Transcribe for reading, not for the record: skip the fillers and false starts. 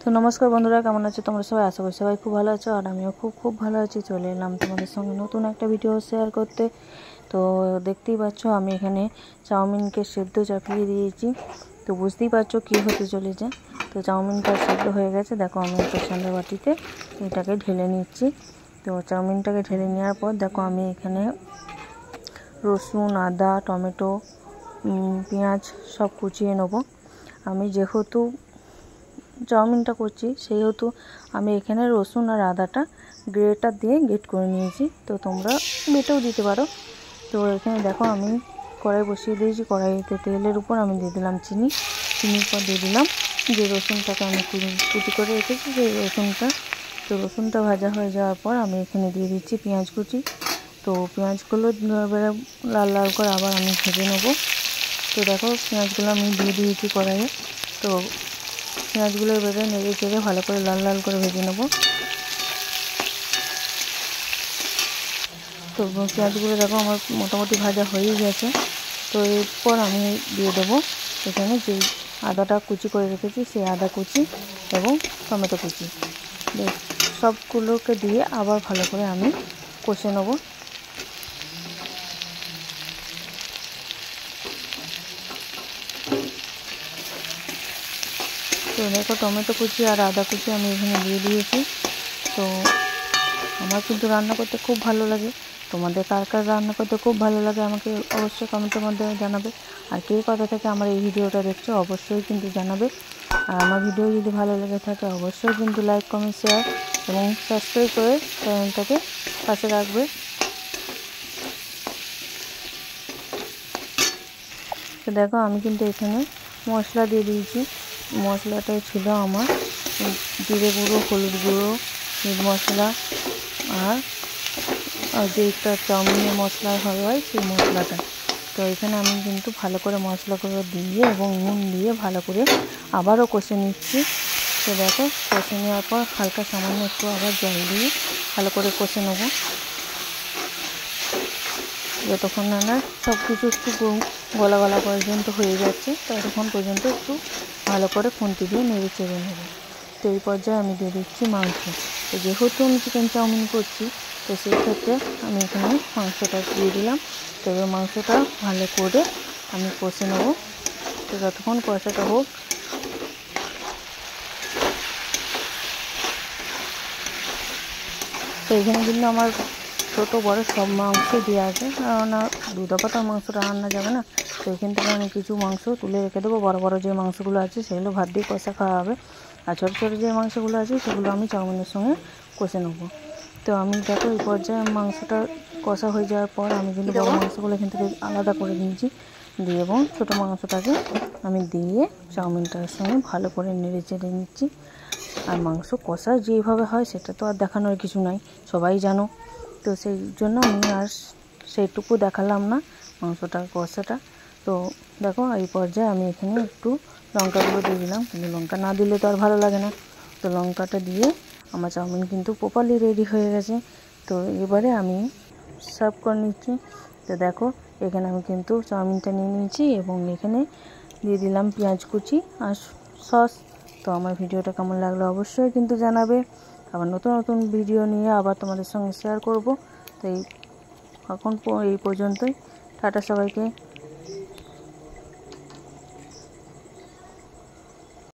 তো নমস্কার বন্ধুরা, কেমন আছো তোমরা সবাই? আশা করি সবাই খুব ভালো আছো, আর আমিও খুব ভালো আছি। চলে এলাম তোমাদের সঙ্গে নতুন একটা ভিডিও শেয়ার করতে। তো দেখতেই পাচ্ছ আমি এখানে চাউমিনকে সেদ্ধ চাপিয়ে দিয়েছি। তো বুঝতেই পারছো কী হতে চলেছে। তো চাউমিনটা সেদ্ধ হয়ে গেছে, দেখো আমি একটা সাদা বাটিতে এটাকে ঢেলে নিচ্ছি। তো চাউমিনটাকে ঢেলে নেওয়ার পর দেখো আমি এখানে রসুন, আদা, টমেটো, পেঁয়াজ সব কুচিয়ে নেব। আমি যেহেতু চাউমিনটা করছি সেহেতু আমি এখানে রসুন আর আদাটা গ্রেটার দিয়ে গ্রেট করে নিয়েছি। তো তোমরা বেটেও দিতে পারো। তো এখানে দেখো আমি কড়াই বসিয়ে দিয়েছি। কড়াইতে তেলের উপর আমি দিয়ে দিলাম চিনির পর দিয়ে দিলাম যে রসুনটাকে আমি কুচি করে রেখেছি সেই রসুনটা। তো রসুনটা ভাজা হয়ে যাওয়ার পর আমি এখানে দিয়ে দিচ্ছি পেঁয়াজ কুচি। তো পেঁয়াজগুলো এবারে লাল লাল করে আবার আমি ভেজে নেবো। তো দেখো পেঁয়াজগুলো আমি দিয়ে দিয়েছি কড়াইয়ে। তো পেঁয়াজগুলো এবারে নেড়ে চেড়ে ভালো করে লাল লাল করে ভেজে নেব। তো পেঁয়াজগুলো দেখো আমার মোটামুটি ভাজা হয়েই গেছে। তো এরপর আমি দিয়ে দেবো এখানে যে আদাটা কুচি করে রেখেছি সেই আদা কুচি এবং টমেটো কুচি, সবগুলোকে দিয়ে আবার ভালো করে আমি কষে নেব। তো দেখো টমেটো কুচি আর আদা কুচি আমি এখানে দিয়ে দিয়েছি। তো আমার কিন্তু রান্না করতে খুব ভালো লাগে। তোমাদের কার কার রান্না করতে খুব ভালো লাগে আমাকে অবশ্যই কমেন্টের মধ্যে জানাবে। আর কে কোথা থেকে আমার এই ভিডিওটা দেখছো অবশ্যই কিন্তু জানাবে। আর আমার ভিডিও যদি ভালো লেগে থাকে অবশ্যই কিন্তু লাইক, কমেন্ট, শেয়ার এবং সাবস্ক্রাইব করে চ্যানেলটাকে পাশে রাখবে। তো দেখো আমি কিন্তু এখানে মশলা দিয়ে দিয়েছি। মশলাটাই ছিল আমার জিরে গুঁড়ো, হলুদ গুঁড়ো, মিট মশলা আর যে একটা চাউমিনের মশলা হয় সেই মশলাটা। তো এখানে আমি কিন্তু ভালো করে মশলাগুলো দিয়ে এবং নুন দিয়ে ভালো করে আবারও কষে নিচ্ছি। তো দেখো কষে নেওয়ার পর হালকা সামান্য একটু আবার জল দিয়ে ভালো করে কষে নেব, যতক্ষণ না সব কিছু একটু গলা গলা পর্যন্ত হয়ে যাচ্ছে ততক্ষণ পর্যন্ত একটু ভালো করে খুন্তি দিয়ে নেড়ে চেড়ে নেব। তো এই পর্যায়ে আমি দিয়ে দিচ্ছি মাংস। তো যেহেতু আমি চিকেন চাউমিন করছি তো সেই ক্ষেত্রে আমি এখানে মাংসটা দিয়ে দিলাম। তো এবার মাংসটা ভালো করে আমি কষে নেব। তো যতক্ষণ কষাটা হোক। তো এখানে কিন্তু আমার ছোটো বড়ো সব মাংসই দেওয়া আছে, কেননা দু দফা তো মাংসটা রান্না যাবে না। তো এখান থেকে আমি কিছু মাংস তুলে রেখে দেবো। বড় বড় যে মাংসগুলো আছে সেগুলো ভাত দিয়ে কষা খাওয়া হবে, আর ছোটো ছোটো যে মাংসগুলো আছে সেগুলো আমি চাউমিনের সঙ্গে কষে নেব। তো আমি দেখো এই পর্যায়ে মাংসটা কষা হয়ে যাওয়ার পর আমি কিন্তু বড়ো মাংসগুলো এখান থেকে আলাদা করে নিয়েছি দিয়ে এবং ছোটো মাংসটাকে আমি দিয়ে চাউমিনটার সঙ্গে ভালো করে নেড়ে চেড়ে নিচ্ছি। আর মাংস কষা যেভাবে হয় সেটা তো আর দেখানোর কিছু নাই, সবাই জানো। তো সেই জন্য আমি আর সেইটুকু দেখালাম না মাংসটা কষাটা। তো দেখো এই পর্যায়ে আমি এখানে একটু লঙ্কাগুলো দিয়ে দিলাম, কিন্তু লঙ্কা না দিলে তো আর ভালো লাগে না। তো লঙ্কাটা দিয়ে আমার চাউমিন কিন্তু প্রপারলি রেডি হয়ে গেছে। তো এবারে আমি সার্ভ করে নিচ্ছি। তো দেখো এখানে আমি কিন্তু চাউমিনটা নিয়ে নিয়েছি এবং এখানে দিয়ে দিলাম পেঁয়াজ কুচি আর সস। তো আমার ভিডিওটা কেমন লাগলো অবশ্যই কিন্তু জানাবে। আবার নতুন নতুন ভিডিও নিয়ে আবার তোমাদের সঙ্গে শেয়ার করব। তো এখন এই পর্যন্তই। টাটা সবাইকে।